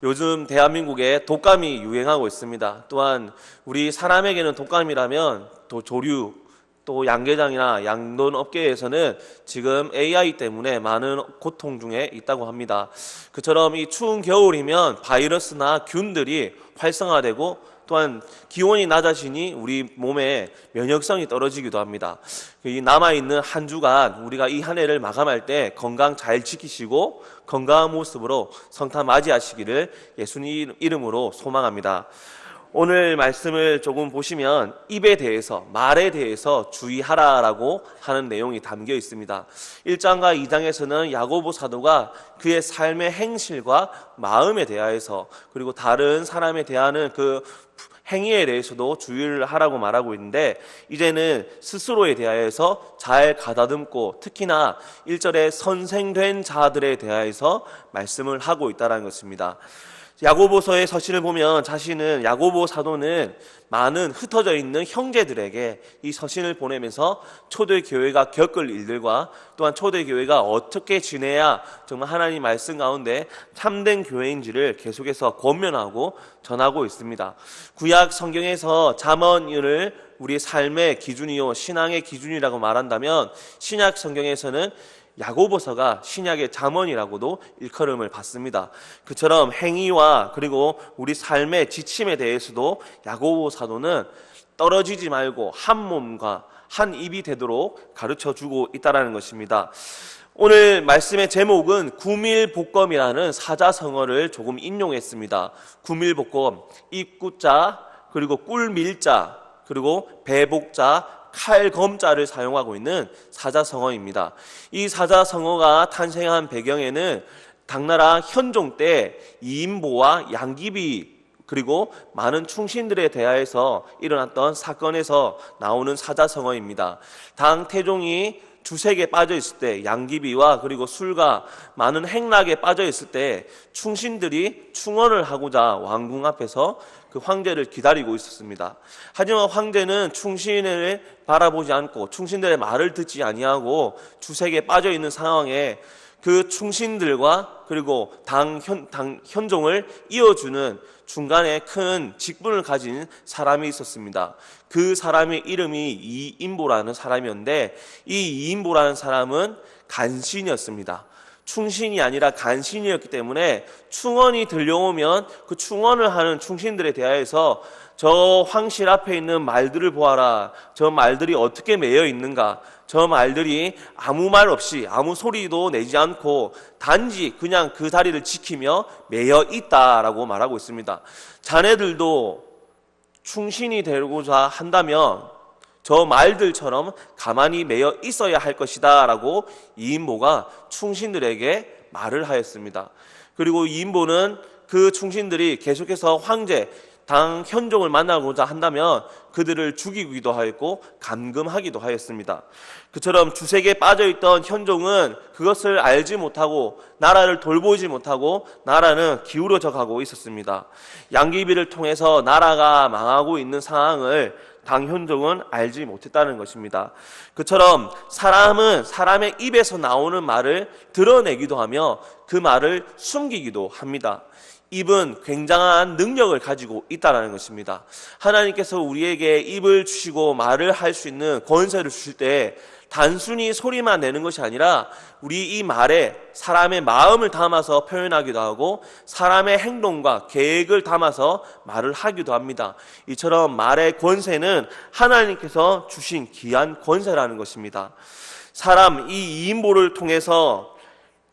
요즘 대한민국에 독감이 유행하고 있습니다. 또한 우리 사람에게는 독감이라면 또 조류, 또 양계장이나 양돈 업계에서는 지금 AI 때문에 많은 고통 중에 있다고 합니다. 그처럼 이 추운 겨울이면 바이러스나 균들이 활성화되고 또한 기온이 낮아지니 우리 몸의 면역성이 떨어지기도 합니다. 이 남아있는 한 주간 우리가 이 한 해를 마감할 때 건강 잘 지키시고 건강한 모습으로 성탄 맞이하시기를 예수님 이름으로 소망합니다. 오늘 말씀을 조금 보시면 입에 대해서, 말에 대해서 주의하라라고 하는 내용이 담겨 있습니다. 1장과 2장에서는 야고보 사도가 그의 삶의 행실과 마음에 대하여서 그리고 다른 사람에 대하는 그 행위에 대해서도 주의를 하라고 말하고 있는데, 이제는 스스로에 대하여서 잘 가다듬고 특히나 1절에 선생된 자들에 대하여서 말씀을 하고 있다는 것입니다. 야고보서의 서신을 보면 야고보 사도는 많은 흩어져 있는 형제들에게 이 서신을 보내면서 초대교회가 겪을 일들과 또한 초대교회가 어떻게 지내야 정말 하나님 말씀 가운데 참된 교회인지를 계속해서 권면하고 전하고 있습니다. 구약 성경에서 잠언을 우리 삶의 기준이요 신앙의 기준이라고 말한다면, 신약 성경에서는 야고보서가 신약의 잠언이라고도 일컬음을 받습니다. 그처럼 행위와 그리고 우리 삶의 지침에 대해서도 야고보 사도는 떨어지지 말고 한 몸과 한 입이 되도록 가르쳐주고 있다는 것입니다. 오늘 말씀의 제목은 구밀복검이라는 사자성어를 조금 인용했습니다. 구밀복검, 입구자, 그리고 꿀밀자, 그리고 배복자, 칼검자를 사용하고 있는 사자성어입니다. 이 사자성어가 탄생한 배경에는 당나라 현종 때 이인보와 양귀비 그리고 많은 충신들에 대하여서 일어났던 사건에서 나오는 사자성어입니다. 당 태종이 주색에 빠져 있을 때, 양귀비와 그리고 술과 많은 행락에 빠져 있을 때 충신들이 충언을 하고자 왕궁 앞에서 그 황제를 기다리고 있었습니다. 하지만 황제는 충신을 바라보지 않고 충신들의 말을 듣지 아니하고 주색에 빠져 있는 상황에 그 충신들과 그리고 당 현종을 이어주는 중간에 큰 직분을 가진 사람이 있었습니다. 그 사람의 이름이 이인보라는 사람이었는데, 이 이인보라는 사람은 간신이었습니다. 충신이 아니라 간신이었기 때문에 충언이 들려오면 그 충언을 하는 충신들에 대하여서 저 황실 앞에 있는 말들을 보아라, 저 말들이 어떻게 매여 있는가, 저 말들이 아무 말 없이 아무 소리도 내지 않고 단지 그냥 그 자리를 지키며 매여 있다라고 말하고 있습니다. 자네들도 충신이 되고자 한다면 저 말들처럼 가만히 매여 있어야 할 것이다 라고 이인보가 충신들에게 말을 하였습니다. 그리고 이인보는 그 충신들이 계속해서 황제, 당 현종을 만나고자 한다면 그들을 죽이기도 하였고 감금하기도 하였습니다. 그처럼 주색에 빠져있던 현종은 그것을 알지 못하고 나라를 돌보지 못하고 나라는 기울어져 가고 있었습니다. 양귀비를 통해서 나라가 망하고 있는 상황을 당현종은 알지 못했다는 것입니다. 그처럼 사람은 사람의 입에서 나오는 말을 드러내기도 하며 그 말을 숨기기도 합니다. 입은 굉장한 능력을 가지고 있다는 것입니다. 하나님께서 우리에게 입을 주시고 말을 할 수 있는 권세를 주실 때 단순히 소리만 내는 것이 아니라 우리 이 말에 사람의 마음을 담아서 표현하기도 하고 사람의 행동과 계획을 담아서 말을 하기도 합니다. 이처럼 말의 권세는 하나님께서 주신 귀한 권세라는 것입니다. 이 이인보를 통해서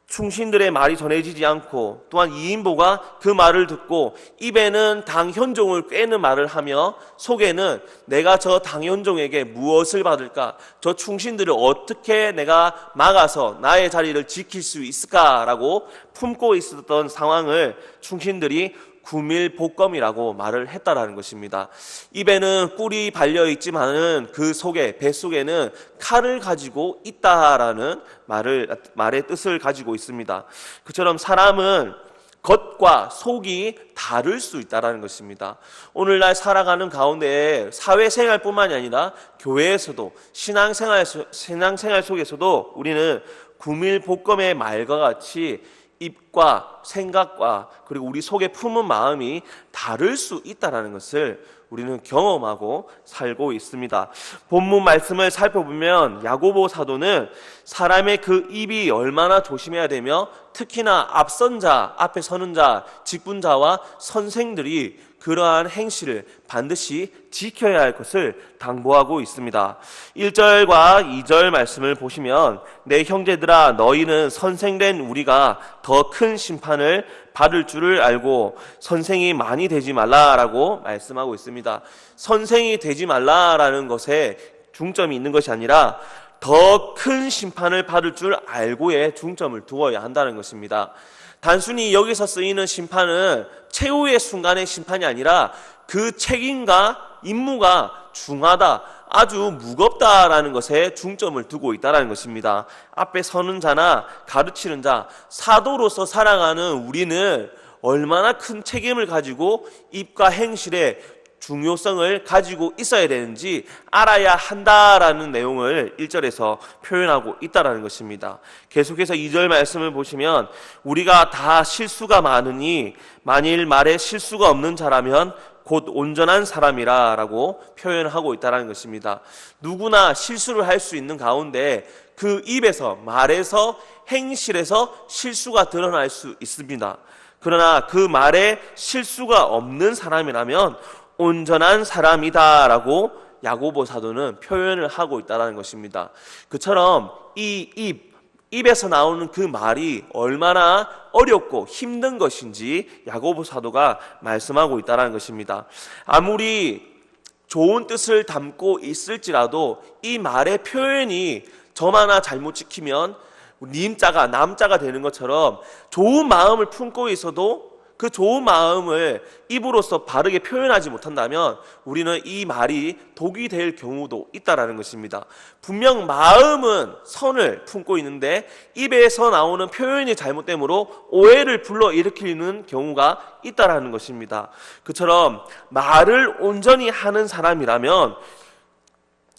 충신들의 말이 전해지지 않고 또한 이인보가 그 말을 듣고 입에는 당현종을 꿰는 말을 하며 속에는 내가 저 당현종에게 무엇을 받을까, 저 충신들을 어떻게 내가 막아서 나의 자리를 지킬 수 있을까라고 품고 있었던 상황을 충신들이 구밀복검이라고 말을 했다라는 것입니다. 입에는 꿀이 발려있지만은 그 속에, 뱃속에는 칼을 가지고 있다라는 말의 뜻을 가지고 있습니다. 그처럼 사람은 겉과 속이 다를 수 있다는 것입니다. 오늘날 살아가는 가운데 사회생활뿐만이 아니라 교회에서도 신앙생활 속에서도 우리는 구밀복검의 말과 같이 입과 생각과 그리고 우리 속에 품은 마음이 다를 수 있다는 것을 우리는 경험하고 살고 있습니다. 본문 말씀을 살펴보면 야고보 사도는 사람의 그 입이 얼마나 조심해야 되며 특히나 앞선 자, 앞에 서는 자, 직분자와 선생들이 그러한 행실을 반드시 지켜야 할 것을 당부하고 있습니다. 1절과 2절 말씀을 보시면 내 형제들아 너희는 선생된 우리가 더 큰 심판을 받을 줄을 알고 선생이 많이 되지 말라라고 말씀하고 있습니다. 선생이 되지 말라라는 것에 중점이 있는 것이 아니라 더 큰 심판을 받을 줄 알고의 중점을 두어야 한다는 것입니다. 단순히 여기서 쓰이는 심판은 최후의 순간의 심판이 아니라 그 책임과 임무가 중하다, 아주 무겁다라는 것에 중점을 두고 있다는 것입니다. 앞에 서는 자나 가르치는 자, 사도로서 살아가는 우리는 얼마나 큰 책임을 가지고 입과 행실에 중요성을 가지고 있어야 되는지 알아야 한다라는 내용을 1절에서 표현하고 있다는 것입니다. 계속해서 2절 말씀을 보시면 우리가 다 실수가 많으니 만일 말에 실수가 없는 자라면 곧 온전한 사람이라 라고 표현하고 있다는 것입니다. 누구나 실수를 할 수 있는 가운데 그 입에서, 말에서, 행실에서 실수가 드러날 수 있습니다. 그러나 그 말에 실수가 없는 사람이라면 온전한 사람이다 라고 야고보 사도는 표현을 하고 있다는 것입니다. 그처럼 이 입에서 나오는 그 말이 얼마나 어렵고 힘든 것인지 야고보 사도가 말씀하고 있다는 것입니다. 아무리 좋은 뜻을 담고 있을지라도 이 말의 표현이 점 하나 잘못 지키면 님자가 남자가 되는 것처럼 좋은 마음을 품고 있어도 그 좋은 마음을 입으로서 바르게 표현하지 못한다면 우리는 이 말이 독이 될 경우도 있다는 것입니다. 분명 마음은 선을 품고 있는데 입에서 나오는 표현이 잘못됨으로 오해를 불러일으키는 경우가 있다는 것입니다. 그처럼 말을 온전히 하는 사람이라면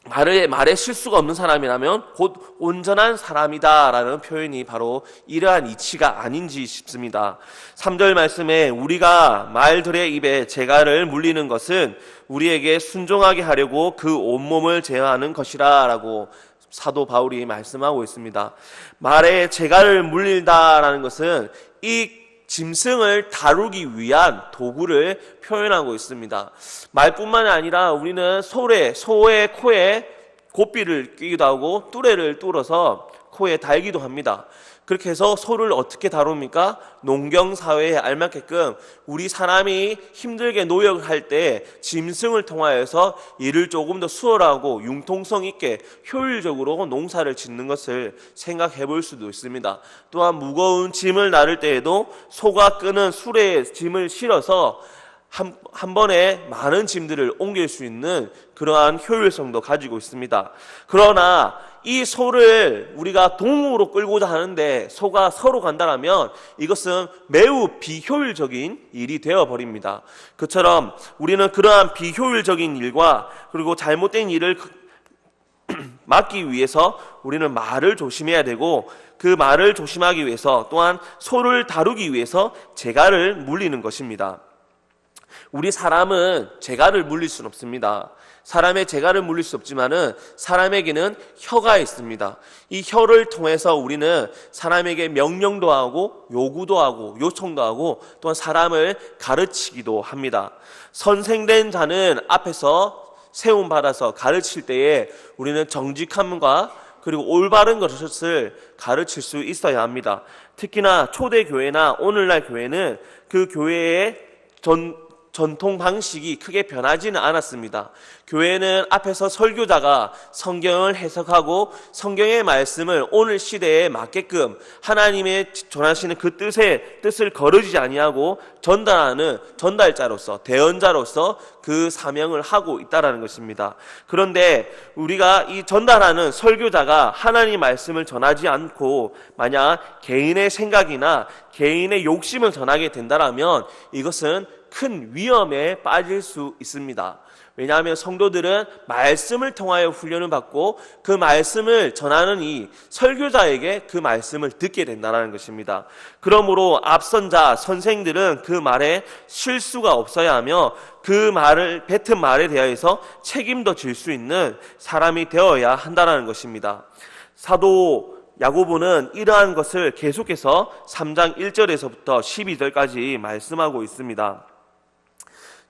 말에 실수가 없는 사람이라면 곧 온전한 사람이다라는 표현이 바로 이러한 이치가 아닌지 싶습니다. 3절 말씀에 우리가 말들의 입에 재갈을 물리는 것은 우리에게 순종하게 하려고 그 온몸을 제어하는 것이라 라고 사도 바울이 말씀하고 있습니다. 말에 재갈을 물린다라는 것은 이 짐승을 다루기 위한 도구를 표현하고 있습니다. 말뿐만 아니라 우리는 소의 코에 고삐를 끼기도 하고 뚜레를 뚫어서 코에 달기도 합니다. 그렇게 해서 소를 어떻게 다룹니까? 농경사회에 알맞게끔 우리 사람이 힘들게 노력을 할 때 짐승을 통하여서 일을 조금 더 수월하고 융통성 있게 효율적으로 농사를 짓는 것을 생각해 볼 수도 있습니다. 또한 무거운 짐을 나를 때에도 소가 끄는 수레에 짐을 실어서 한 번에 많은 짐들을 옮길 수 있는 그러한 효율성도 가지고 있습니다. 그러나 이 소를 우리가 동으로 끌고자 하는데 소가 서로 간다면 이것은 매우 비효율적인 일이 되어버립니다. 그처럼 우리는 그러한 비효율적인 일과 그리고 잘못된 일을 막기 위해서 우리는 말을 조심해야 되고 그 말을 조심하기 위해서 또한 소를 다루기 위해서 재갈을 물리는 것입니다. 우리 사람은 재갈을 물릴 수는 없습니다. 사람의 재갈을 물릴 수 없지만은 사람에게는 혀가 있습니다. 이 혀를 통해서 우리는 사람에게 명령도 하고 요구도 하고 요청도 하고 또한 사람을 가르치기도 합니다. 선생된 자는 앞에서 세움받아서 가르칠 때에 우리는 정직함과 그리고 올바른 것을 가르칠 수 있어야 합니다. 특히나 초대교회나 오늘날 교회는 그 교회의 전통 방식이 크게 변하지는 않았습니다. 교회는 앞에서 설교자가 성경을 해석하고 성경의 말씀을 오늘 시대에 맞게끔 하나님의 전하시는 그 뜻을 거르지 아니하고 전달하는 전달자로서 대언자로서 그 사명을 하고 있다는 것입니다. 그런데 우리가 이 전달하는 설교자가 하나님 말씀을 전하지 않고 만약 개인의 생각이나 개인의 욕심을 전하게 된다면 이것은 큰 위험에 빠질 수 있습니다. 왜냐하면 성도들은 말씀을 통하여 훈련을 받고 그 말씀을 전하는 이 설교자에게 그 말씀을 듣게 된다는 것입니다. 그러므로 앞선 자, 선생들은 그 말에 실수가 없어야 하며 그 말을 뱉은 말에 대하여서 책임도 질 수 있는 사람이 되어야 한다는 것입니다. 사도 야고보는 이러한 것을 계속해서 3장 1절에서부터 12절까지 말씀하고 있습니다.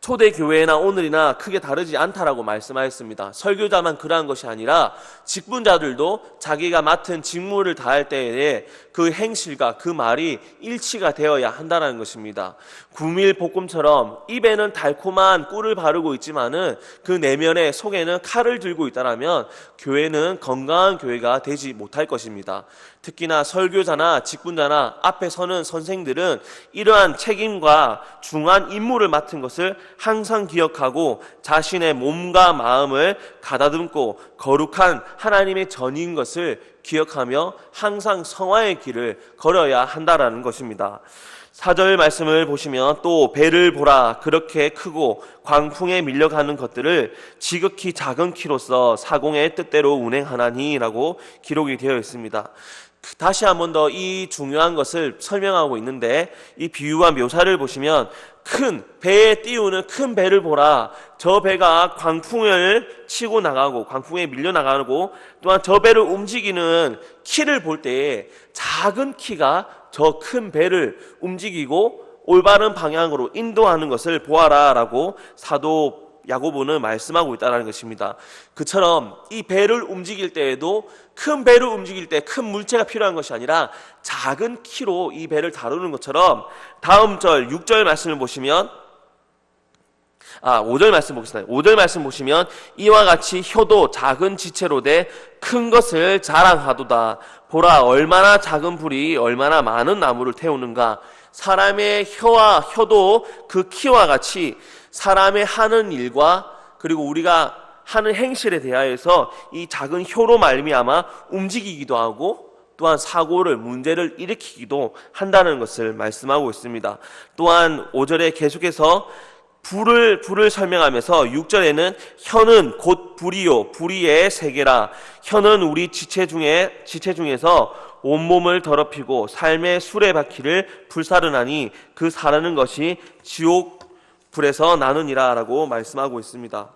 초대교회나 오늘이나 크게 다르지 않다라고 말씀하였습니다. 설교자만 그러한 것이 아니라 직분자들도 자기가 맡은 직무를 다할 때에 그 행실과 그 말이 일치가 되어야 한다는 것입니다. 구밀볶음처럼 입에는 달콤한 꿀을 바르고 있지만은 그 내면에 속에는 칼을 들고 있다라면 교회는 건강한 교회가 되지 못할 것입니다. 특히나 설교자나 직분자나 앞에 서는 선생들은 이러한 책임과 중요한 임무를 맡은 것을 항상 기억하고 자신의 몸과 마음을 가다듬고 거룩한 하나님의 전인 것을 기억하며 항상 성화의 길을 걸어야 한다라는 것입니다. 4절 말씀을 보시면 또 배를 보라 그렇게 크고 광풍에 밀려가는 것들을 지극히 작은 키로서 사공의 뜻대로 운행하나니 라고 기록이 되어 있습니다. 다시 한 번 더 이 중요한 것을 설명하고 있는데 이 비유와 묘사를 보시면 큰 배에 띄우는 큰 배를 보라. 저 배가 광풍을 치고 나가고 광풍에 밀려 나가고 또한 저 배를 움직이는 키를 볼 때에 작은 키가 저 큰 배를 움직이고 올바른 방향으로 인도하는 것을 보아라 라고 사도 야고보는 말씀하고 있다는 것입니다. 그처럼 이 배를 움직일 때에도 큰 배를 움직일 때 큰 물체가 필요한 것이 아니라 작은 키로 이 배를 다루는 것처럼 다음 절 6절 말씀을 보시면 5절 말씀 보겠습니다. 5절 말씀 보시면 이와 같이 혀도 작은 지체로 돼 큰 것을 자랑하도다. 보라 얼마나 작은 불이 얼마나 많은 나무를 태우는가. 사람의 혀와 혀도 그 키와 같이 사람의 하는 일과 그리고 우리가 하는 행실에 대하여서 이 작은 혀로 말미암아 움직이기도 하고 또한 사고를 문제를 일으키기도 한다는 것을 말씀하고 있습니다. 또한 5절에 계속해서 불을 설명하면서 6절에는 혀는 곧 불이요 불의의 세계라. 혀는 우리 지체 중에서 온몸을 더럽히고 삶의 수레바퀴를 불사르나니 그 사르는 것이 지옥 불에서 나느니라 라고 말씀하고 있습니다.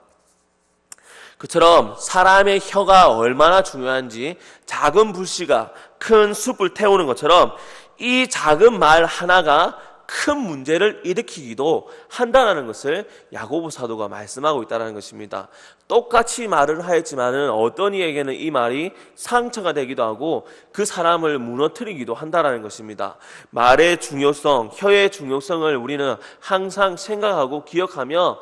그처럼 사람의 혀가 얼마나 중요한지 작은 불씨가 큰 숲을 태우는 것처럼 이 작은 말 하나가 큰 문제를 일으키기도 한다는 것을 야고보 사도가 말씀하고 있다는 것입니다. 똑같이 말을 하였지만은 어떤 이에게는 이 말이 상처가 되기도 하고 그 사람을 무너뜨리기도 한다는 것입니다. 말의 중요성, 혀의 중요성을 우리는 항상 생각하고 기억하며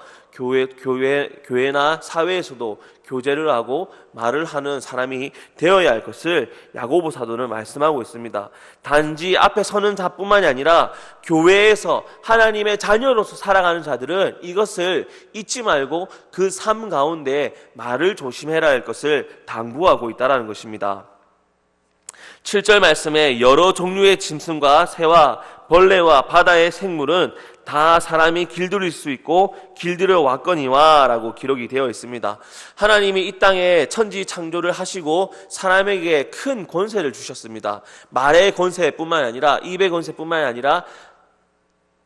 교회나 사회에서도 교제를 하고 말을 하는 사람이 되어야 할 것을 야고보 사도는 말씀하고 있습니다. 단지 앞에 서는 자뿐만이 아니라 교회에서 하나님의 자녀로서 살아가는 자들은 이것을 잊지 말고 그 삶 가운데 말을 조심해야 할 것을 당부하고 있다는 것입니다. 7절 말씀에 여러 종류의 짐승과 새와 벌레와 바다의 생물은 다 사람이 길들일 수 있고 길들여 왔거니와 라고 기록이 되어 있습니다. 하나님이 이 땅에 천지 창조를 하시고 사람에게 큰 권세를 주셨습니다. 말의 권세뿐만 아니라 입의 권세뿐만 아니라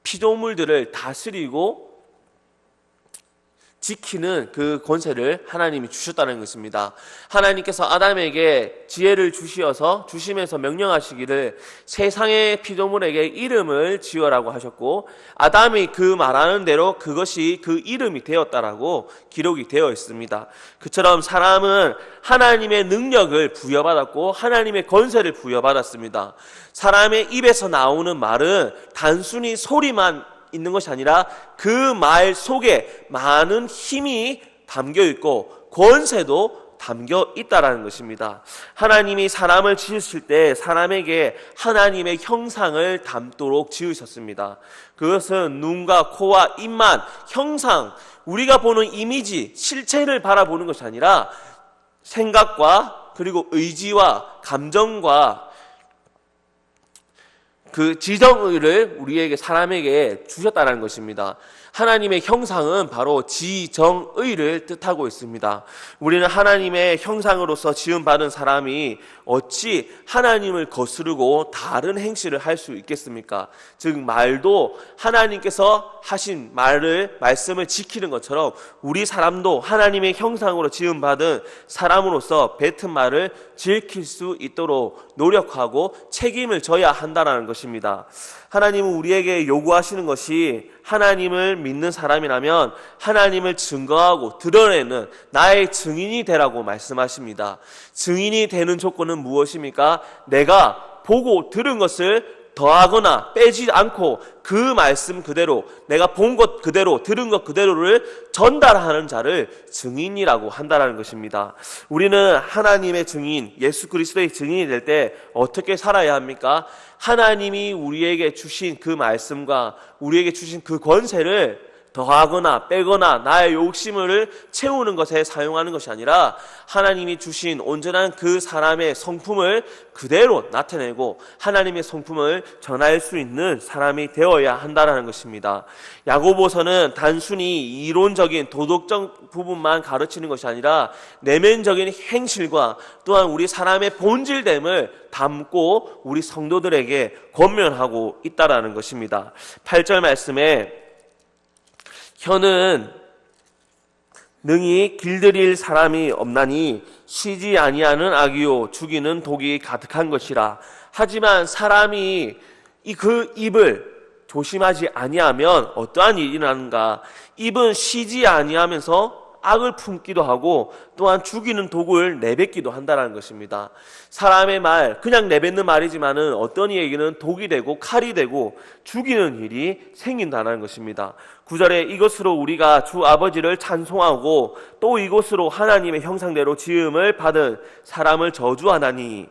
피조물들을 다스리고 지키는 그 권세를 하나님이 주셨다는 것입니다. 하나님께서 아담에게 지혜를 주시면서 명령하시기를 세상의 피조물에게 이름을 지어라고 하셨고 아담이 그 말하는 대로 그것이 그 이름이 되었다라고 기록이 되어 있습니다. 그처럼 사람은 하나님의 능력을 부여받았고 하나님의 권세를 부여받았습니다. 사람의 입에서 나오는 말은 단순히 소리만 있는 것이 아니라 그 말 속에 많은 힘이 담겨 있고 권세도 담겨 있다라는 것입니다. 하나님이 사람을 지으실 때 사람에게 하나님의 형상을 담도록 지으셨습니다. 그것은 눈과 코와 입만 형상, 우리가 보는 이미지, 실체를 바라보는 것이 아니라 생각과 그리고 의지와 감정과 그 지정의를 우리에게 사람에게 주셨다는 것입니다. 하나님의 형상은 바로 지정의를 뜻하고 있습니다. 우리는 하나님의 형상으로서 지음받은 사람이 어찌 하나님을 거스르고 다른 행실을 할 수 있겠습니까? 즉 말도 하나님께서 하신 말씀을 지키는 것처럼 우리 사람도 하나님의 형상으로 지음받은 사람으로서 뱉은 말을 지킬 수 있도록 노력하고 책임을 져야 한다는 것입니다. 하나님은 우리에게 요구하시는 것이 하나님을 믿는 사람이라면 하나님을 증거하고 드러내는 나의 증인이 되라고 말씀하십니다. 증인이 되는 조건은 무엇입니까? 내가 보고 들은 것을 더하거나 빼지 않고 그 말씀 그대로, 내가 본 것 그대로, 들은 것 그대로를 전달하는 자를 증인이라고 한다는 것입니다. 우리는 하나님의 증인, 예수 그리스도의 증인이 될 때 어떻게 살아야 합니까? 하나님이 우리에게 주신 그 말씀과 우리에게 주신 그 권세를 더하거나 빼거나 나의 욕심을 채우는 것에 사용하는 것이 아니라 하나님이 주신 온전한 그 사람의 성품을 그대로 나타내고 하나님의 성품을 전할 수 있는 사람이 되어야 한다는 것입니다. 야고보서는 단순히 이론적인 도덕적 부분만 가르치는 것이 아니라 내면적인 행실과 또한 우리 사람의 본질됨을 담고 우리 성도들에게 권면하고 있다는 것입니다. 8절 말씀에 혀는 능히 길들일 사람이 없나니 쉬지 아니하는 악이요 죽이는 독이 가득한 것이라. 하지만 사람이 그 입을 조심하지 아니하면 어떠한 일이 일어나는가? 입은 쉬지 아니하면서 악을 품기도 하고 또한 죽이는 독을 내뱉기도 한다는 것입니다. 사람의 말, 그냥 내뱉는 말이지만은 어떤 이에게는 독이 되고 칼이 되고 죽이는 일이 생긴다는 것입니다. 9절에 이것으로 우리가 주 아버지를 찬송하고 또 이것으로 하나님의 형상대로 지음을 받은 사람을 저주하나니.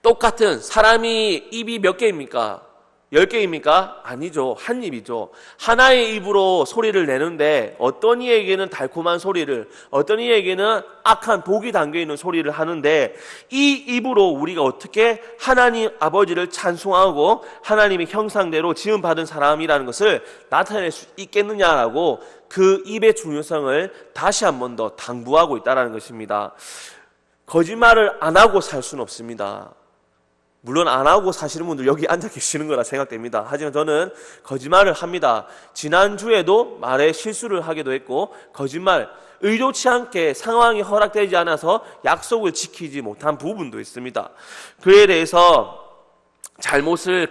똑같은 사람이 입이 몇 개입니까? 10개입니까? 아니죠. 한 입이죠. 하나의 입으로 소리를 내는데 어떤 이에게는 달콤한 소리를, 어떤 이에게는 악한 독이 담겨있는 소리를 하는데 이 입으로 우리가 어떻게 하나님 아버지를 찬송하고 하나님의 형상대로 지음받은 사람이라는 것을 나타낼 수 있겠느냐라고 그 입의 중요성을 다시 한 번 더 당부하고 있다는 것입니다. 거짓말을 안 하고 살 수는 없습니다. 물론 안 하고 사시는 분들 여기 앉아 계시는 거라 생각됩니다. 하지만 저는 거짓말을 합니다. 지난주에도 말에 실수를 하기도 했고 거짓말, 의도치 않게 상황이 허락되지 않아서 약속을 지키지 못한 부분도 있습니다. 그에 대해서 잘못을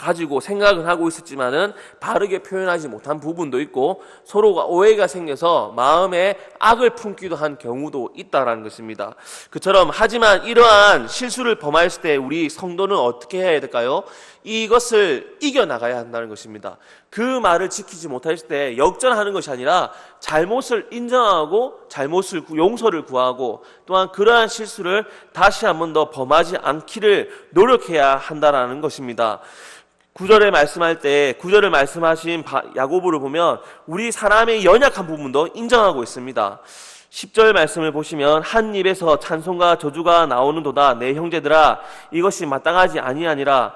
가지고 생각은 하고 있었지만은 바르게 표현하지 못한 부분도 있고 서로가 오해가 생겨서 마음에 악을 품기도 한 경우도 있다라는 것입니다. 그처럼 하지만 이러한 실수를 범했을 때 우리 성도는 어떻게 해야 될까요? 이것을 이겨나가야 한다는 것입니다. 그 말을 지키지 못했을 때 역전하는 것이 아니라 잘못을 인정하고 잘못을 용서를 구하고 또한 그러한 실수를 다시 한 번 더 범하지 않기를 노력해야 한다는 것입니다. 9절에 말씀할 때 9절을 말씀하신 야고보를 보면 우리 사람의 연약한 부분도 인정하고 있습니다. 10절 말씀을 보시면 한 입에서 찬송과 저주가 나오는도다 내 형제들아 이것이 마땅하지 아니하니라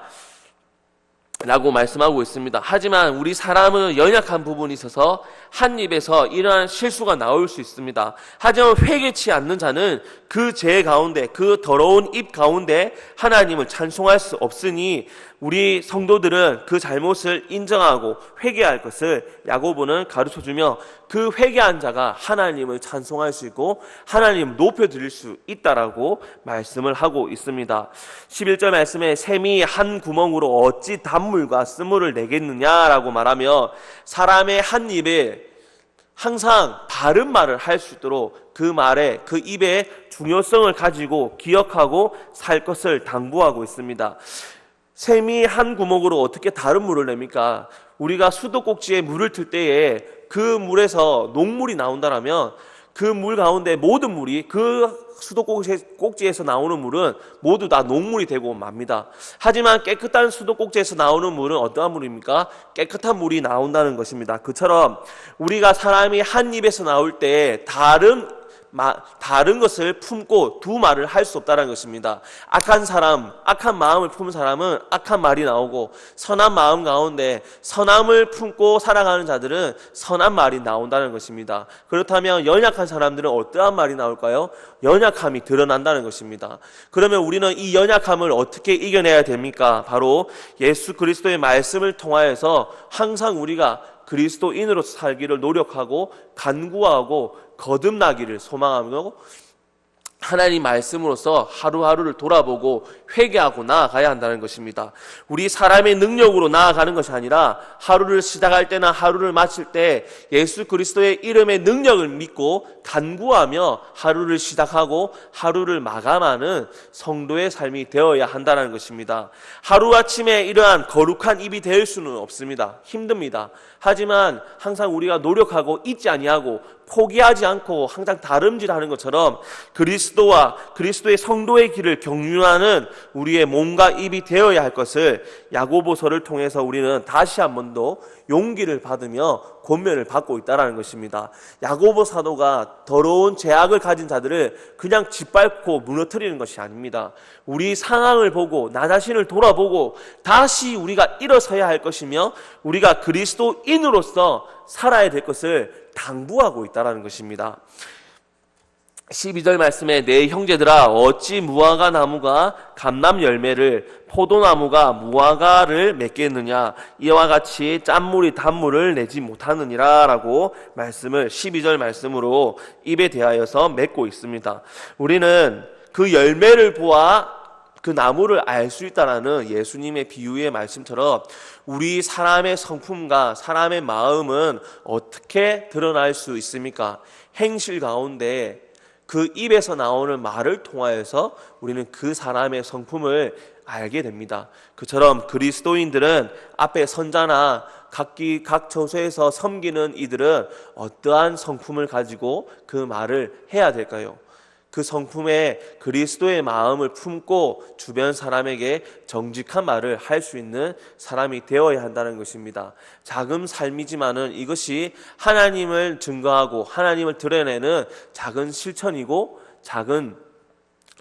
라고 말씀하고 있습니다. 하지만 우리 사람은 연약한 부분이 있어서 한 입에서 이러한 실수가 나올 수 있습니다. 하지만 회개치 않는 자는 그 죄 가운데 그 더러운 입 가운데 하나님을 찬송할 수 없으니 우리 성도들은 그 잘못을 인정하고 회개할 것을 야고보는 가르쳐주며 그 회개한 자가 하나님을 찬송할 수 있고 하나님을 높여드릴 수 있다라고 말씀을 하고 있습니다. 11절 말씀에 샘이 한 구멍으로 어찌 단물과 쓴물을 내겠느냐라고 말하며 사람의 한 입에 항상 바른 말을 할 수 있도록 그 말에 그 입의 중요성을 가지고 기억하고 살 것을 당부하고 있습니다. 샘이 한 구멍으로 어떻게 다른 물을 냅니까? 우리가 수도꼭지에 물을 틀 때에 그 물에서 녹물이 나온다면 그 물 가운데 모든 물이 그 수도꼭지에서 나오는 물은 모두 다 녹물이 되고 맙니다. 하지만 깨끗한 수도꼭지에서 나오는 물은 어떠한 물입니까? 깨끗한 물이 나온다는 것입니다. 그처럼 우리가 사람이 한 입에서 나올 때 다른 다른 것을 품고 두 말을 할 수 없다는 것입니다. 악한 사람, 악한 마음을 품은 사람은 악한 말이 나오고, 선한 마음 가운데 선함을 품고 살아가는 자들은 선한 말이 나온다는 것입니다. 그렇다면 연약한 사람들은 어떠한 말이 나올까요? 연약함이 드러난다는 것입니다. 그러면 우리는 이 연약함을 어떻게 이겨내야 됩니까? 바로 예수 그리스도의 말씀을 통하여서 항상 우리가 그리스도인으로서 살기를 노력하고 간구하고 거듭나기를 소망하며 하나님 말씀으로서 하루하루를 돌아보고 회개하고 나아가야 한다는 것입니다. 우리 사람의 능력으로 나아가는 것이 아니라 하루를 시작할 때나 하루를 마칠 때 예수 그리스도의 이름의 능력을 믿고 간구하며 하루를 시작하고 하루를 마감하는 성도의 삶이 되어야 한다는 것입니다. 하루아침에 이러한 거룩한 입이 될 수는 없습니다. 힘듭니다. 하지만 항상 우리가 노력하고 잊지 아니하고 포기하지 않고 항상 다름질하는 것처럼 그리스도와 그리스도의 성도의 길을 경륜하는 우리의 몸과 입이 되어야 할 것을 야고보서를 통해서 우리는 다시 한 번 더 용기를 받으며 권면을 받고 있다는 것입니다. 야고보 사도가 더러운 죄악을 가진 자들을 그냥 짓밟고 무너뜨리는 것이 아닙니다. 우리 상황을 보고 나 자신을 돌아보고 다시 우리가 일어서야 할 것이며 우리가 그리스도인으로서 살아야 될 것을 당부하고 있다는 것입니다. 12절 말씀에 내 형제들아 어찌 무화과 나무가 감람 열매를 포도나무가 무화과를 맺겠느냐 이와 같이 짠물이 단물을 내지 못하느니라 라고 말씀을 12절 말씀으로 입에 대하여서 맺고 있습니다. 우리는 그 열매를 보아 그 나무를 알 수 있다라는 예수님의 비유의 말씀처럼 우리 사람의 성품과 사람의 마음은 어떻게 드러날 수 있습니까? 행실 가운데 그 입에서 나오는 말을 통하여서 우리는 그 사람의 성품을 알게 됩니다. 그처럼 그리스도인들은 앞에 선자나 각 처소에서 섬기는 이들은 어떠한 성품을 가지고 그 말을 해야 될까요? 그 성품에 그리스도의 마음을 품고 주변 사람에게 정직한 말을 할 수 있는 사람이 되어야 한다는 것입니다. 작은 삶이지만은 이것이 하나님을 증거하고 하나님을 드러내는 작은 실천이고 작은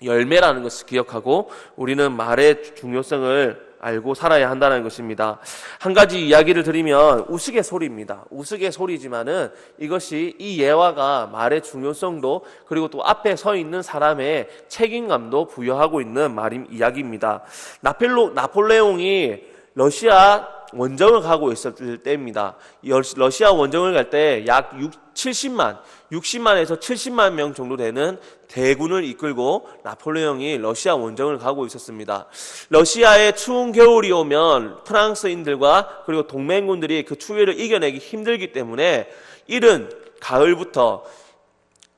열매라는 것을 기억하고 우리는 말의 중요성을 알고 살아야 한다는 것입니다. 한 가지 이야기를 드리면 우스갯소리입니다. 우스갯소리지만은 이것이 이 예화가 말의 중요성도 그리고 또 앞에 서 있는 사람의 책임감도 부여하고 있는 이야기입니다. 나폴레옹이 러시아 원정을 가고 있었을 때입니다. 러시아 원정을 갈 때 약 60만에서 70만 명 정도 되는 대군을 이끌고 나폴레옹이 러시아 원정을 가고 있었습니다. 러시아의 추운 겨울이 오면 프랑스인들과 그리고 동맹군들이 그 추위를 이겨내기 힘들기 때문에 이른 가을부터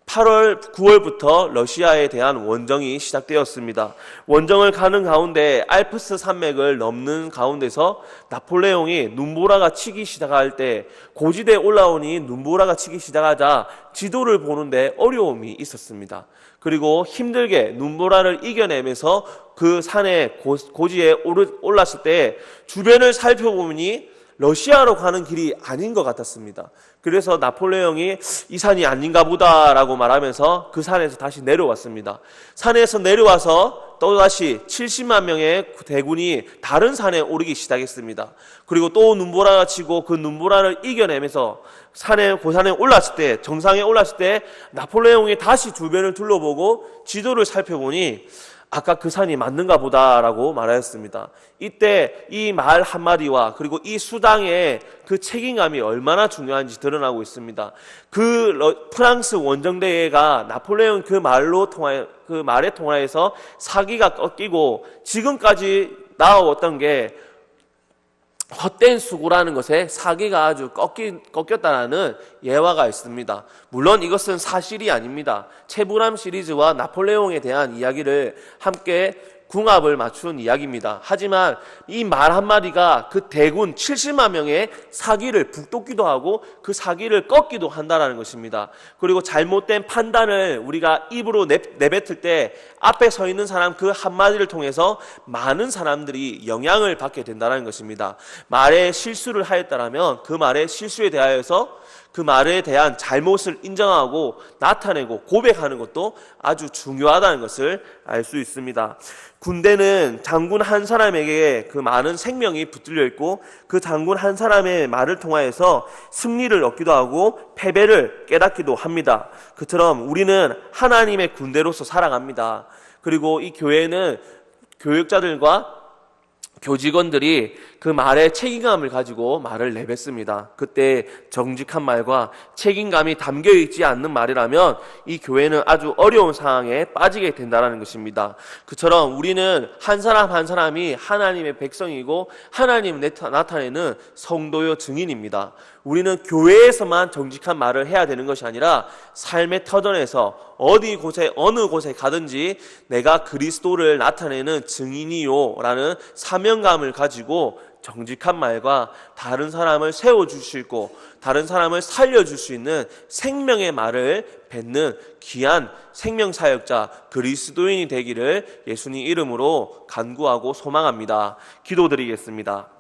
8월, 9월부터 러시아에 대한 원정이 시작되었습니다. 원정을 가는 가운데 알프스 산맥을 넘는 가운데서 나폴레옹이 눈보라가 치기 시작할 때 고지대에 올라오니 눈보라가 치기 시작하자 지도를 보는데 어려움이 있었습니다. 그리고 힘들게 눈보라를 이겨내면서 그 산의 고지에 올랐을 때 주변을 살펴보니 러시아로 가는 길이 아닌 것 같았습니다. 그래서 나폴레옹이 이 산이 아닌가 보다라고 말하면서 그 산에서 다시 내려왔습니다. 산에서 내려와서 또다시 70만 명의 대군이 다른 산에 오르기 시작했습니다. 그리고 또 눈보라가 치고 그 눈보라를 이겨내면서 고산에 올랐을 때, 정상에 올랐을 때 나폴레옹이 다시 주변을 둘러보고 지도를 살펴보니 아까 그 산이 맞는가 보다라고 말하였습니다. 이때 이 말 한마디와 그리고 이 수당의 그 책임감이 얼마나 중요한지 드러나고 있습니다. 프랑스 원정대회가 나폴레옹 그 말에 통하여서 사기가 꺾이고 지금까지 나와왔던 게 헛된 수고라는 것에 사기가 아주 꺾였다는 예화가 있습니다. 물론 이것은 사실이 아닙니다. 체불함 시리즈와 나폴레옹에 대한 이야기를 함께 궁합을 맞추는 이야기입니다. 하지만 이 말 한마디가 그 대군 70만 명의 사기를 북돋기도 하고 그 사기를 꺾기도 한다는 것입니다. 그리고 잘못된 판단을 우리가 입으로 내뱉을 때 앞에 서 있는 사람 그 한마디를 통해서 많은 사람들이 영향을 받게 된다는 것입니다. 말에 실수를 하였다면 그 말의 실수에 대하여서 그 말에 대한 잘못을 인정하고 나타내고 고백하는 것도 아주 중요하다는 것을 알 수 있습니다. 군대는 장군 한 사람에게 그 많은 생명이 붙들려 있고 그 장군 한 사람의 말을 통하여서 승리를 얻기도 하고 패배를 깨닫기도 합니다. 그처럼 우리는 하나님의 군대로서 살아갑니다. 그리고 이 교회는 교육자들과 교직원들이 그 말에 책임감을 가지고 말을 내뱉습니다. 그때 정직한 말과 책임감이 담겨있지 않는 말이라면 이 교회는 아주 어려운 상황에 빠지게 된다는 것입니다. 그처럼 우리는 한 사람 한 사람이 하나님의 백성이고 하나님을 나타내는 성도요 증인입니다. 우리는 교회에서만 정직한 말을 해야 되는 것이 아니라 삶의 터전에서 어느 곳에 가든지 내가 그리스도를 나타내는 증인이요 라는 사명감을 가지고 정직한 말과 다른 사람을 세워줄 수 있고 다른 사람을 살려줄 수 있는 생명의 말을 뱉는 귀한 생명사역자 그리스도인이 되기를 예수님 이름으로 간구하고 소망합니다. 기도드리겠습니다.